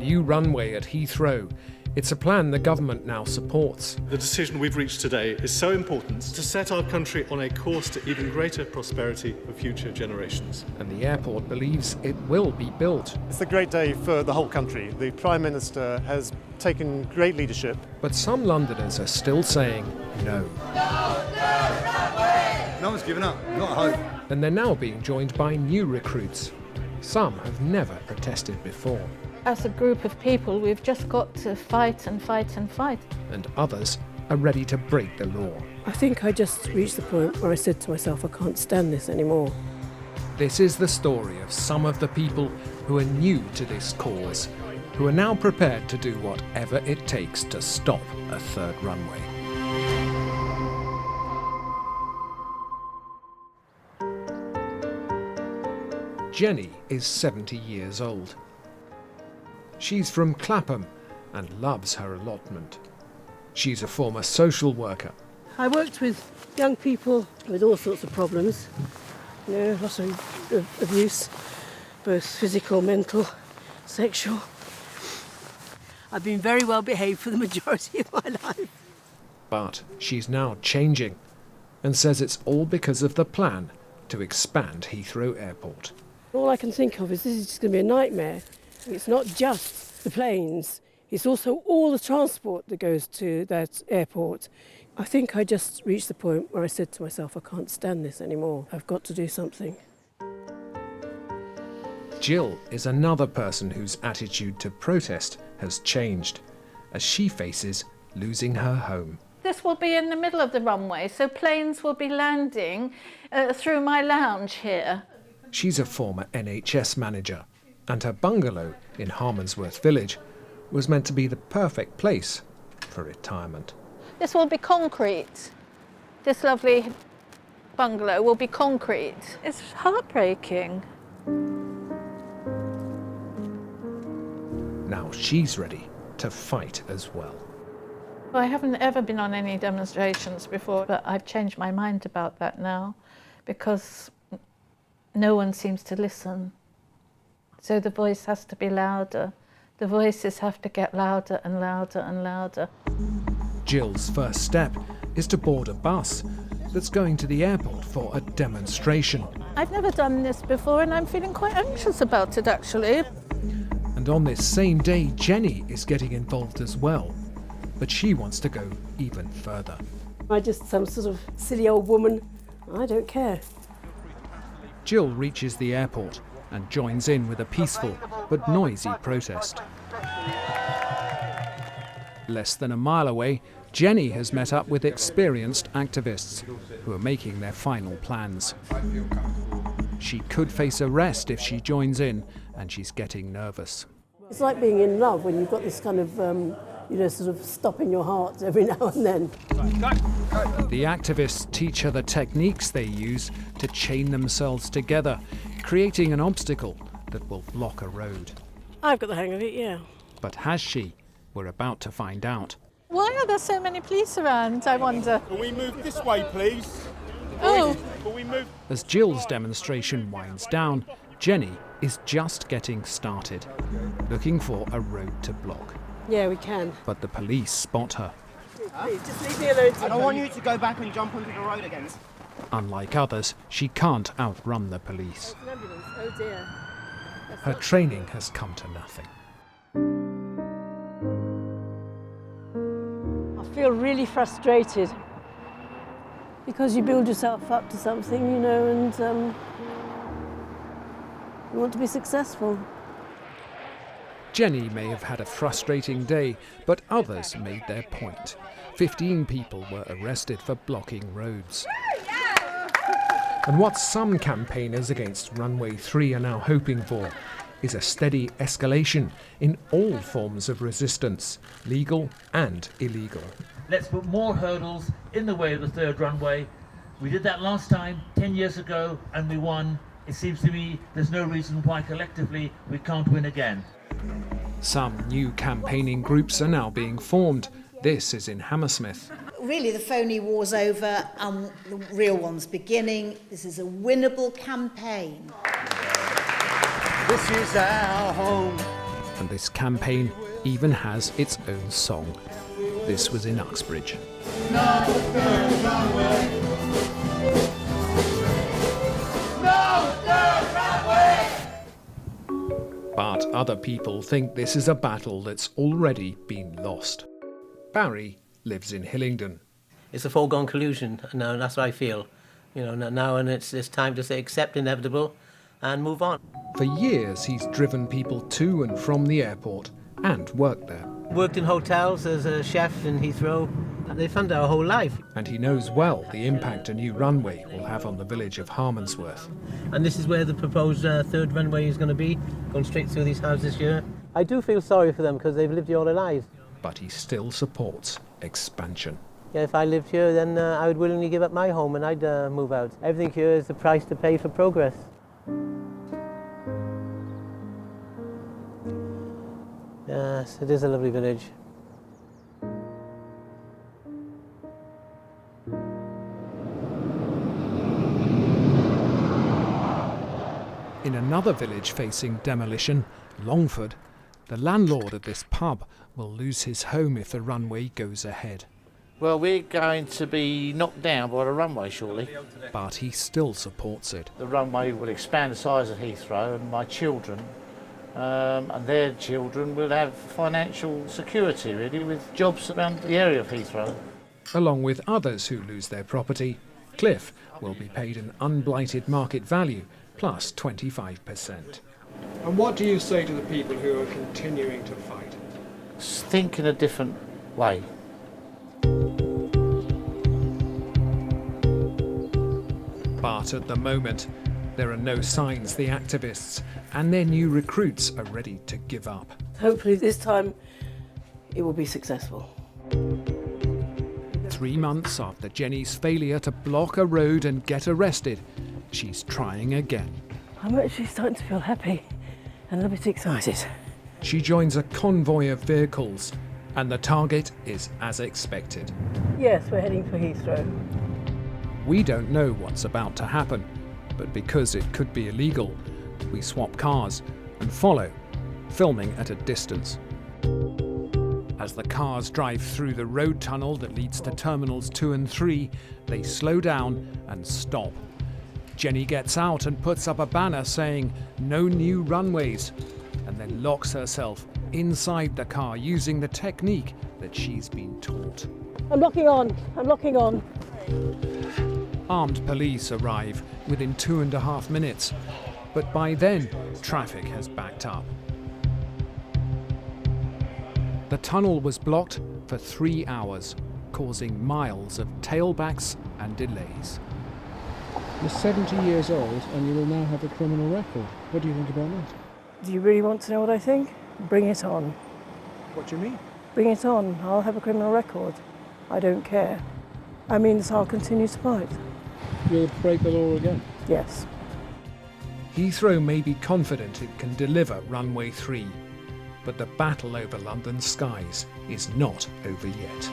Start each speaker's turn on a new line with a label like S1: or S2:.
S1: new runway at Heathrow. It's a plan the government now supports.
S2: The decision we've reached today is so important to set our country on a course to even greater prosperity for future generations.
S1: And the airport believes it will be built.
S3: It's a great day for the whole country. The Prime Minister has taken great leadership.
S1: But some Londoners are still saying no.
S4: No one's given up, not a hope.
S1: And they're now being joined by new recruits. Some have never protested before.
S5: As a group of people, we've just got to fight and fight and fight.
S1: And others are ready to break the law.
S6: I think I just reached the point where I said to myself, I can't stand this anymore.
S1: This is the story of some of the people who are new to this cause, who are now prepared to do whatever it takes to stop a third runway. Jenny is 70 years old. She's from Clapham and loves her allotment. She's a former social worker.
S6: I worked with young people with all sorts of problems, lots of abuse, both physical, mental, sexual. I've been very well behaved for the majority of my life.
S1: But she's now changing and says it's all because of the plan to expand Heathrow Airport.
S6: All I can think of is this is just going to be a nightmare. It's not just the planes, it's also all the transport that goes to that airport. I think I just reached the point where I said to myself, I can't stand this anymore. I've got to do something.
S1: Jill is another person whose attitude to protest has changed as she faces losing her home.
S5: This will be in the middle of the runway, so planes will be landing through my lounge here.
S1: She's a former NHS manager, and her bungalow in Harmondsworth Village was meant to be the perfect place for retirement.
S5: This will be concrete. This lovely bungalow will be concrete. It's heartbreaking.
S1: Now she's ready to fight as well.
S5: I haven't ever been on any demonstrations before, but I've changed my mind about that now because no one seems to listen. So the voice has to be louder. The voices have to get louder and louder and louder.
S1: Jill's first step is to board a bus that's going to the airport for a demonstration.
S5: I've never done this before and I'm feeling quite anxious about it actually.
S1: And on this same day, Jenny is getting involved as well. But she wants to go even further.
S6: I'm just some sort of silly old woman. I don't care.
S1: Jill reaches the airport and joins in with a peaceful but noisy protest. Less than a mile away, Jenny has met up with experienced activists who are making their final plans. She could face arrest if she joins in, and she's getting nervous.
S6: It's like being in love when you've got this kind of, sort of stop in your heart every now and then.
S1: The activists teach her the techniques they use to chain themselves together, creating an obstacle that will block a road.
S6: I've got the hang of it, yeah.
S1: But has she? We're about to find out.
S5: Why are there so many police around, I wonder?
S4: Can we move this way, please?
S5: Oh.
S4: Can we move?
S1: As Jill's demonstration winds down, Jenny is just getting started, looking for a road to block.
S6: Yeah, we can.
S1: But the police spot her.
S6: Please, just leave me alone.
S7: I don't want you to go back and jump onto the road again.
S1: Unlike others, she can't outrun the police.
S6: An ambulance. Oh dear.
S1: Her training has come to nothing.
S6: I feel really frustrated because you build yourself up to something, and you want to be successful.
S1: Jenny may have had a frustrating day, but others made their point. 15 people were arrested for blocking roads. And what some campaigners against Runway 3 are now hoping for is a steady escalation in all forms of resistance, legal and illegal.
S8: Let's put more hurdles in the way of the third runway. We did that last time, 10 years ago, and we won. It seems to me there's no reason why collectively we can't win again.
S1: Some new campaigning groups are now being formed. This is in Hammersmith.
S9: Really, the phony war's over and the real one's beginning. This is a winnable campaign.
S4: This is our home.
S1: And this campaign even has its own song. This was in Uxbridge. But other people think this is a battle that's already been lost. Barry lives in Hillingdon.
S10: It's a foregone conclusion now, and that's what I feel. You know, now and it's time to say accept inevitable and move on.
S1: For years he's driven people to and from the airport and worked there.
S10: Worked in hotels as a chef in Heathrow. They funded our whole life.
S1: And he knows well the impact a new runway will have on the village of Harmondsworth.
S10: And this is where the proposed third runway is going to be, going straight through these houses here. I do feel sorry for them because they've lived here all their lives.
S1: But he still supports expansion.
S10: Yeah, if I lived here, then I would willingly give up my home and I'd move out. Everything here is the price to pay for progress. Yes, it is a lovely village.
S1: In another village facing demolition, Longford, the landlord of this pub will lose his home if the runway goes ahead.
S11: Well, we're going to be knocked down by the runway shortly.
S1: But he still supports it.
S11: The runway will expand the size of Heathrow, and my children and their children will have financial security, really, with jobs around the area of Heathrow.
S1: Along with others who lose their property, Cliff will be paid an unblighted market value plus 25%.
S12: And what do you say to the people who are continuing to fight?
S11: Think in a different way.
S1: But at the moment, there are no signs the activists and their new recruits are ready to give up.
S6: Hopefully this time it will be successful.
S1: 3 months after Jenny's failure to block a road and get arrested, she's trying again.
S6: I'm actually starting to feel happy and a little bit excited.
S1: She joins a convoy of vehicles, and the target is as expected.
S6: Yes, we're heading for Heathrow.
S1: We don't know what's about to happen, but because it could be illegal, we swap cars and follow, filming at a distance. As the cars drive through the road tunnel that leads to Terminals 2 and 3, they slow down and stop. Jenny gets out and puts up a banner saying, "No new runways," and then locks herself inside the car using the technique that she's been taught.
S6: I'm locking on. I'm locking on.
S1: Armed police arrive within 2.5 minutes, but by then, traffic has backed up. The tunnel was blocked for 3 hours, causing miles of tailbacks and delays.
S13: You're 70 years old and you will now have a criminal record. What do you think about that?
S6: Do you really want to know what I think? Bring it on.
S12: What do you mean?
S6: Bring it on. I'll have a criminal record. I don't care. I mean, I'll continue to fight.
S13: You'll break the law again?
S6: Yes.
S1: Heathrow may be confident it can deliver Runway 3, but the battle over London's skies is not over yet.